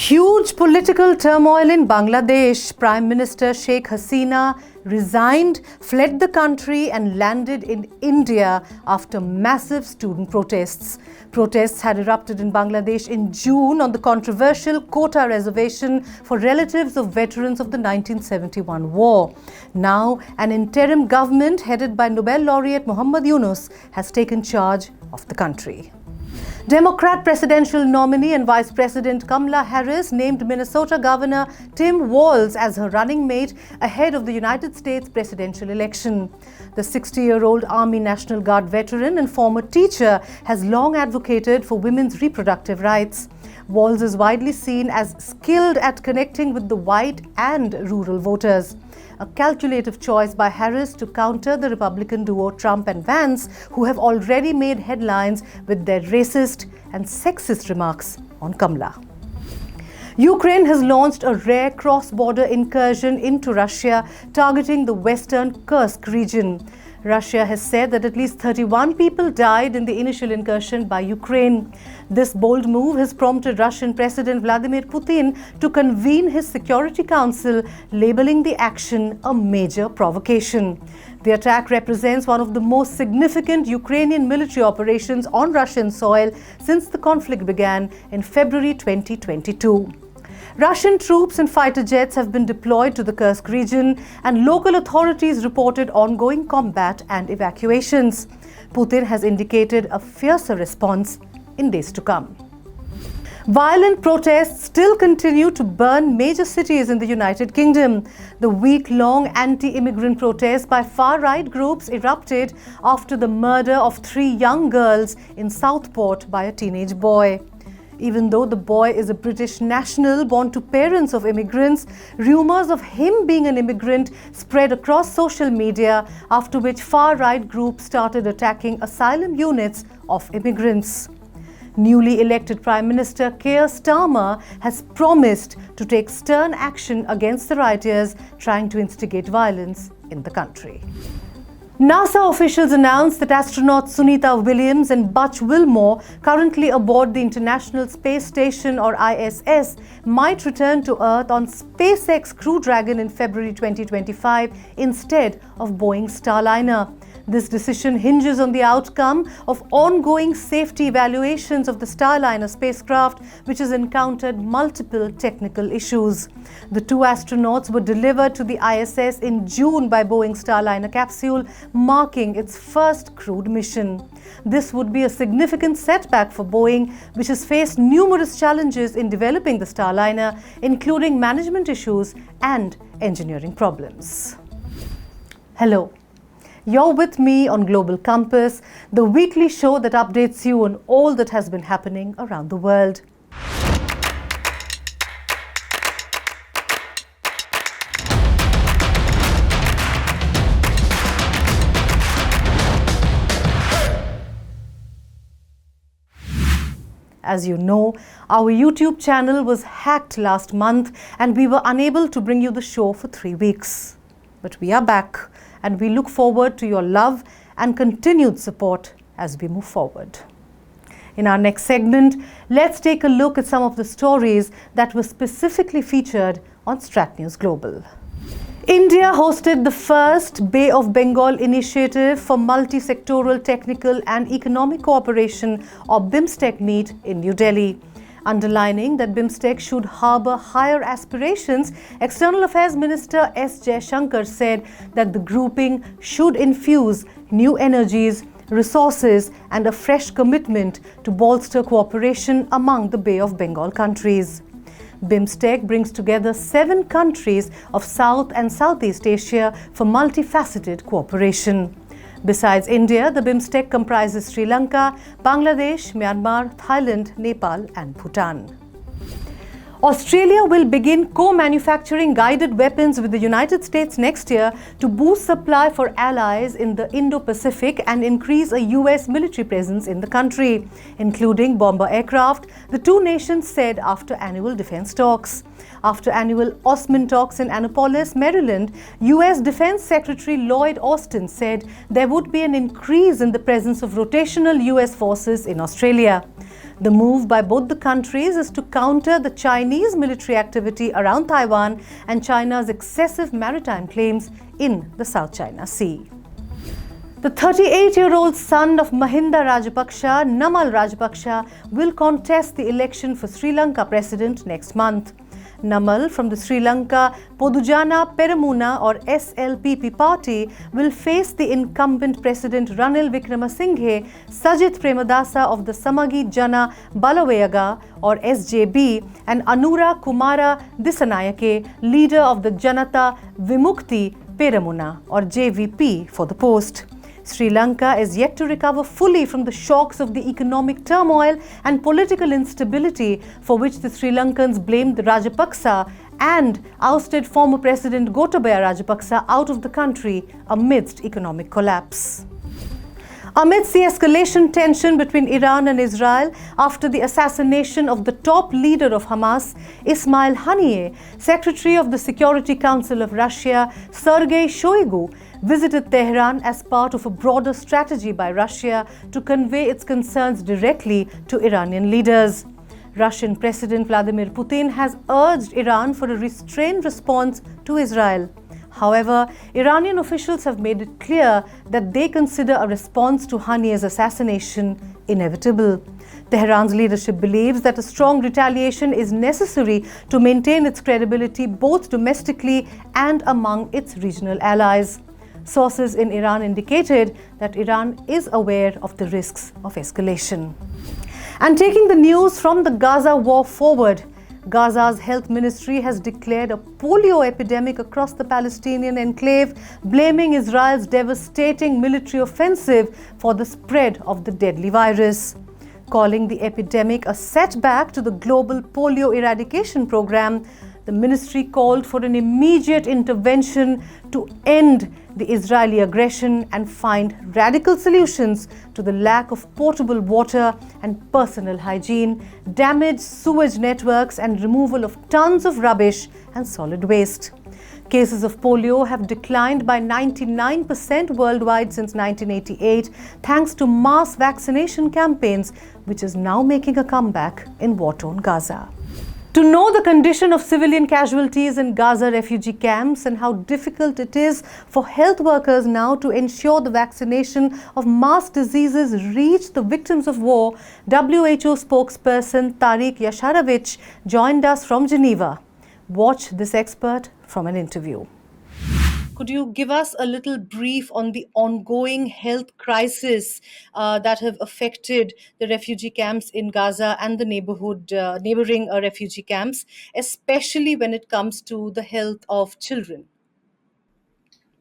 Huge political turmoil in Bangladesh. Prime Minister Sheikh Hasina resigned, fled the country and landed in India after massive student protests. Protests had erupted in Bangladesh in June on the controversial quota reservation for relatives of veterans of the 1971 war. Now, an interim government headed by Nobel laureate Muhammad Yunus has taken charge of the country. Democrat presidential nominee and Vice President Kamala Harris named Minnesota Governor Tim Walz as her running mate ahead of the United States presidential election. The 60-year-old Army National Guard veteran and former teacher has long advocated for women's reproductive rights. Walz is widely seen as skilled at connecting with the white and rural voters. A calculative choice by Harris to counter the Republican duo Trump and Vance, who have already made headlines with their racist and sexist remarks on Kamala. Ukraine has launched a rare cross-border incursion into Russia, targeting the western Kursk region. Russia has said that at least 31 people died in the initial incursion by Ukraine. This bold move has prompted Russian President Vladimir Putin to convene his Security Council, labeling the action a major provocation. The attack represents one of the most significant Ukrainian military operations on Russian soil since the conflict began in February 2022. Russian troops and fighter jets have been deployed to the Kursk region, and local authorities reported ongoing combat and evacuations. Putin has indicated a fiercer response in days to come. Violent protests still continue to burn major cities in the United Kingdom. The week-long anti-immigrant protests by far-right groups erupted after the murder of 3 young girls in Southport by a teenage boy. Even though the boy is a British national born to parents of immigrants, rumors of him being an immigrant spread across social media, after which far-right groups started attacking asylum units of immigrants. Newly elected Prime Minister Keir Starmer has promised to take stern action against the rioters trying to instigate violence in the country. NASA officials announced that astronauts Sunita Williams and Butch Wilmore, currently aboard the International Space Station or ISS, might return to Earth on SpaceX Crew Dragon in February 2025 instead of Boeing's Starliner. This decision hinges on the outcome of ongoing safety evaluations of the Starliner spacecraft, which has encountered multiple technical issues. The 2 astronauts were delivered to the ISS in June by Boeing's Starliner capsule, marking its first crewed mission. This would be a significant setback for Boeing, which has faced numerous challenges in developing the Starliner, including management issues and engineering problems. Hello. You're with me on Global Compass, the weekly show that updates you on all that has been happening around the world. As you know, our YouTube channel was hacked last month and we were unable to bring you the show for 3 weeks. But we are back, and we look forward to your love and continued support as we move forward. In our next segment, let's take a look at some of the stories that were specifically featured on Strat News Global. India hosted the first Bay of Bengal Initiative for Multi-Sectoral Technical and Economic Cooperation, or BIMSTEC, meet in New Delhi. Underlining that BIMSTEC should harbour higher aspirations, External Affairs Minister S. Jaishankar said that the grouping should infuse new energies, resources and a fresh commitment to bolster cooperation among the Bay of Bengal countries. BIMSTEC brings together 7 countries of South and Southeast Asia for multifaceted cooperation. Besides India, the BIMSTEC comprises Sri Lanka, Bangladesh, Myanmar, Thailand, Nepal and Bhutan. Australia will begin co-manufacturing guided weapons with the United States next year to boost supply for allies in the Indo-Pacific and increase a US military presence in the country, including bomber aircraft, the 2 nations said after annual defense talks. After annual Osman talks in Annapolis, Maryland, U.S. Defense Secretary Lloyd Austin said there would be an increase in the presence of rotational U.S. forces in Australia. The move by both the countries is to counter the Chinese military activity around Taiwan and China's excessive maritime claims in the South China Sea. The 38-year-old son of Mahinda Rajapaksa, Namal Rajapaksa, will contest the election for Sri Lanka president next month. Namal from the Sri Lanka Podujana Peramuna or SLPP party will face the incumbent President Ranil Wickremesinghe, Sajith Premadasa of the Samagi Jana Balawayaga or SJB and Anura Kumara Disanayake, leader of the Janata Vimukti Peramuna or JVP for the post. Sri Lanka is yet to recover fully from the shocks of the economic turmoil and political instability for which the Sri Lankans blamed Rajapaksa and ousted former President Gotabaya Rajapaksa out of the country amidst economic collapse. Amidst the escalation tension between Iran and Israel after the assassination of the top leader of Hamas, Ismail Haniyeh, Secretary of the Security Council of Russia, Sergei Shoigu, visited Tehran as part of a broader strategy by Russia to convey its concerns directly to Iranian leaders. Russian President Vladimir Putin has urged Iran for a restrained response to Israel. However, Iranian officials have made it clear that they consider a response to Haniyeh's assassination inevitable. Tehran's leadership believes that a strong retaliation is necessary to maintain its credibility both domestically and among its regional allies. Sources in Iran indicated that Iran is aware of the risks of escalation. And taking the news from the Gaza war forward, Gaza's health ministry has declared a polio epidemic across the Palestinian enclave, blaming Israel's devastating military offensive for the spread of the deadly virus. Calling the epidemic a setback to the global polio eradication program, the ministry called for an immediate intervention to end the Israeli aggression and find radical solutions to the lack of potable water and personal hygiene, damaged sewage networks, and removal of tons of rubbish and solid waste. Cases of polio have declined by 99% worldwide since 1988, thanks to mass vaccination campaigns, which is now making a comeback in war-torn Gaza. To know the condition of civilian casualties in Gaza refugee camps and how difficult it is for health workers now to ensure the vaccination of mass diseases reach the victims of war, WHO spokesperson Tarik Jašarević joined us from Geneva. Watch this expert from an interview. Could you give us a little brief on the ongoing health crisis that have affected the refugee camps in Gaza and the neighboring refugee camps, especially when it comes to the health of children?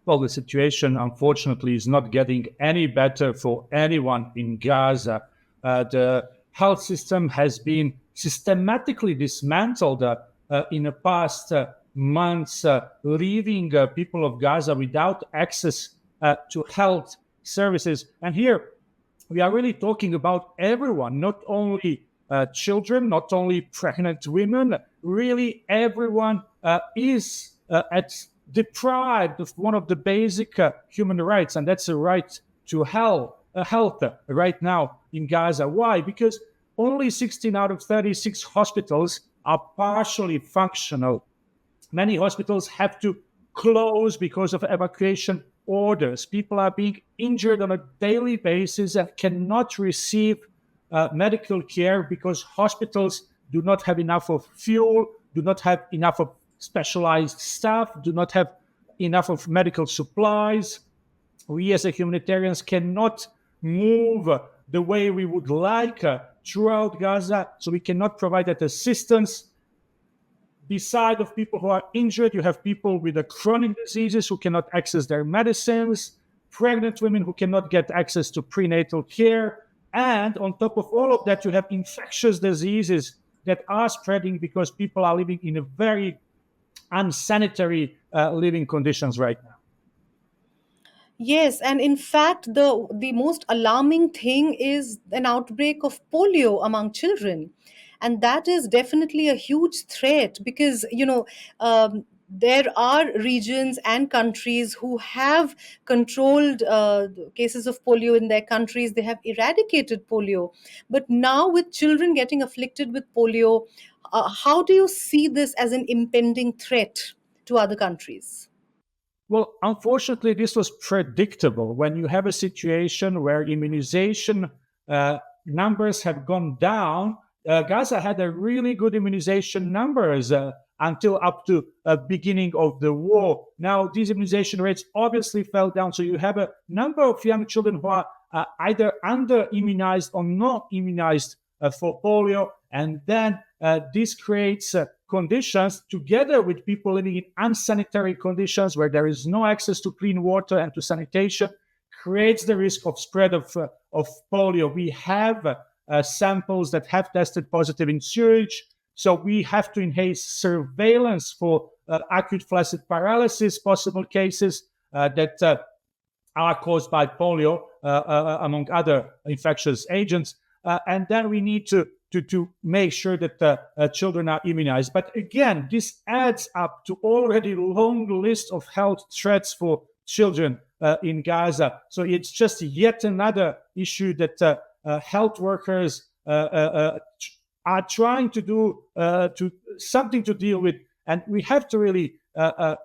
Well, the situation, unfortunately, is not getting any better for anyone in Gaza. The health system has been systematically dismantled in the past months, leaving people of Gaza without access to health services. And here we are really talking about everyone, not only children, not only pregnant women. Really, everyone is deprived of one of the basic human rights, and that's a right to health right now in Gaza. Why? Because only 16 out of 36 hospitals are partially functional. Many hospitals have to close because of evacuation orders. People are being injured on a daily basis and cannot receive medical care because hospitals do not have enough of fuel, do not have enough of specialized staff, do not have enough of medical supplies. We as humanitarians cannot move the way we would like throughout Gaza, so we cannot provide that assistance. Beside of people who are injured, you have people with chronic diseases who cannot access their medicines, pregnant women who cannot get access to prenatal care, and on top of all of that, you have infectious diseases that are spreading because people are living in a very unsanitary living conditions right now. Yes, and in fact, the most alarming thing is an outbreak of polio among children. And that is definitely a huge threat because, there are regions and countries who have controlled cases of polio in their countries. They have eradicated polio. But now, with children getting afflicted with polio, how do you see this as an impending threat to other countries? Well, unfortunately, this was predictable. When you have a situation where immunization numbers have gone down, Gaza had a really good immunization numbers until up to beginning of the war. Now, these immunization rates obviously fell down. So you have a number of young children who are either under-immunized or not immunized for polio. And then this creates conditions, together with people living in unsanitary conditions where there is no access to clean water and to sanitation, creates the risk of spread of polio. We have samples that have tested positive in sewage, so we have to enhance surveillance for acute flaccid paralysis, possible cases that are caused by polio, among other infectious agents. And then we need to make sure that children are immunized. But again, this adds up to already long list of health threats for children in Gaza. So it's just yet another issue that health workers are trying to do something to deal with. And we have to really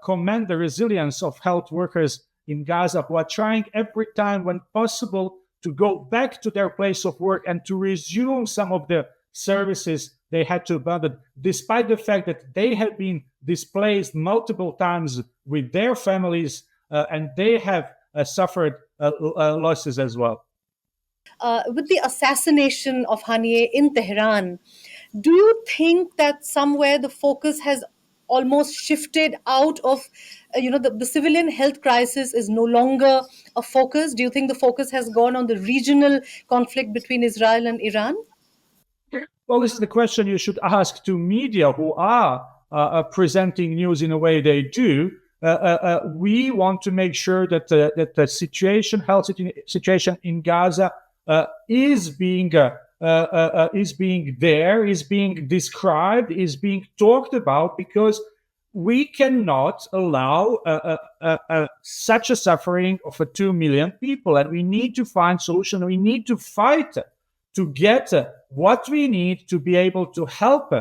commend the resilience of health workers in Gaza, who are trying every time when possible to go back to their place of work and to resume some of the services they had to abandon, despite the fact that they have been displaced multiple times with their families, and they have suffered losses as well. With the assassination of Haniyeh in Tehran, do you think that somewhere the focus has almost shifted out of, the civilian health crisis is no longer a focus? Do you think the focus has gone on the regional conflict between Israel and Iran? Well, this is the question you should ask to media who are presenting news in a way they do. We want to make sure that that the health situation in Gaza is being described, is being talked about, because we cannot allow such a suffering of 2 million people, and we need to find solution. We need to fight to get what we need to be able to help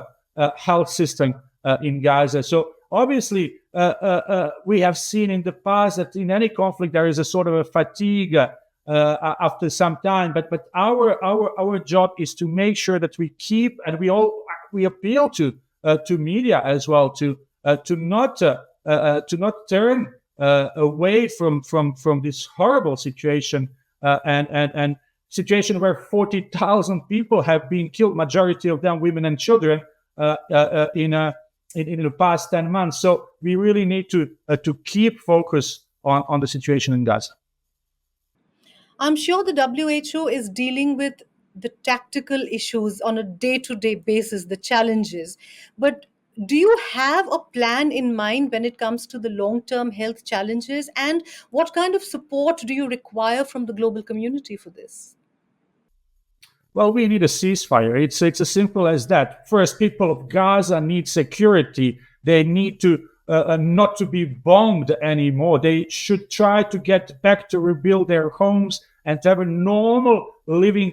health system in Gaza. So obviously, we have seen in the past that in any conflict there is a sort of a fatigue after some time. But our job is to make sure that we keep, and we appeal to media as well to not turn away from this horrible situation and situation where 40,000 people have been killed, majority of them women and children, in the past 10 months. So we really need to keep focus on the situation in Gaza. I'm sure the WHO is dealing with the tactical issues on a day-to-day basis, the challenges. But do you have a plan in mind when it comes to the long-term health challenges? And what kind of support do you require from the global community for this? Well, we need a ceasefire. It's as simple as that. First, people of Gaza need security. They need to not to be bombed anymore. They should try to get back to rebuild their homes and to have a normal living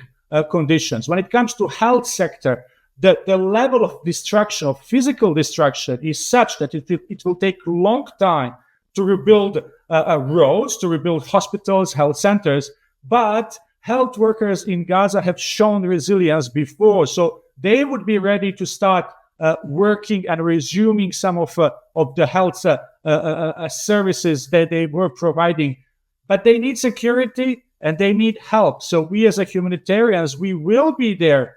conditions. When it comes to health sector, the level of destruction, of physical destruction, is such that it will take a long time to rebuild roads, to rebuild hospitals, health centers. But health workers in Gaza have shown resilience before, so they would be ready to start working and resuming some of the health services that they were providing. But they need security and they need help. So we as a humanitarians, we will be there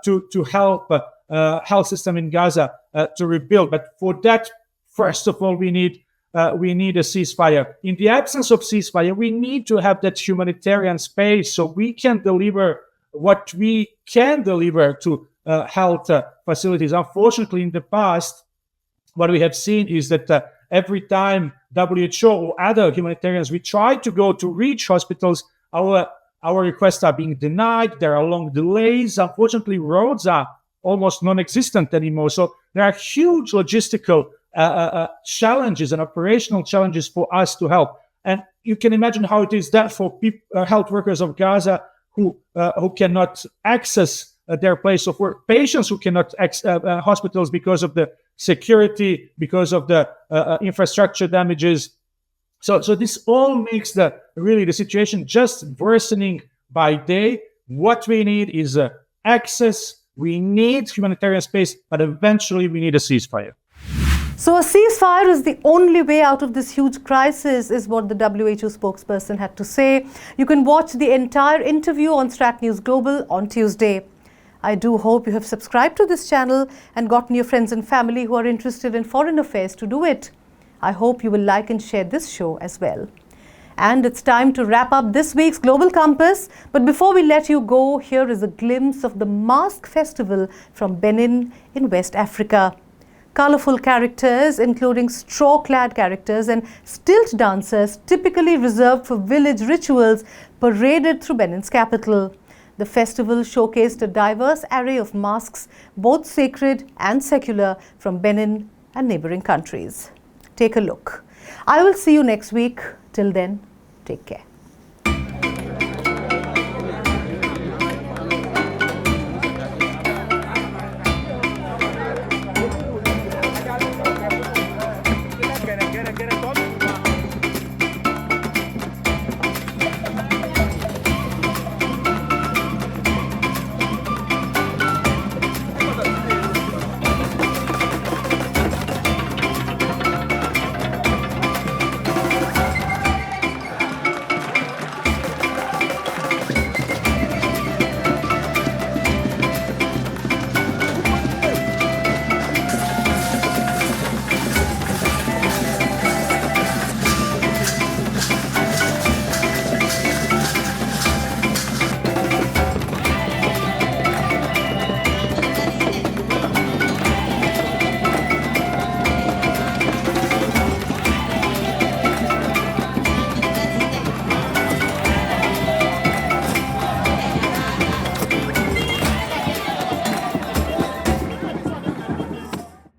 to help health system in Gaza to rebuild. But for that, first of all, we need a ceasefire. In the absence of ceasefire, we need to have that humanitarian space so we can deliver what we can deliver to health facilities. Unfortunately, in the past, what we have seen is that every time WHO or other humanitarians we try to go to reach hospitals, our requests are being denied. There are long delays. Unfortunately, roads are almost non-existent anymore. So there are huge logistical challenges and operational challenges for us to help. And you can imagine how it is that for health workers of Gaza who cannot access their place of work, patients who cannot access hospitals because of the security, because of the infrastructure damages. So this all makes the situation just worsening by day. What we need is access. We need humanitarian space, but eventually we need a ceasefire. So a ceasefire is the only way out of this huge crisis, is what the WHO spokesperson had to say. You can watch the entire interview on Strat News Global on Tuesday. I do hope you have subscribed to this channel and gotten your friends and family who are interested in foreign affairs to do it. I hope you will like and share this show as well. And it's time to wrap up this week's Global Compass. But before we let you go, here is a glimpse of the Mask Festival from Benin in West Africa. Colorful characters, including straw-clad characters and stilt dancers typically reserved for village rituals, paraded through Benin's capital. The festival showcased a diverse array of masks, both sacred and secular, from Benin and neighboring countries. Take a look. I will see you next week. Till then, take care.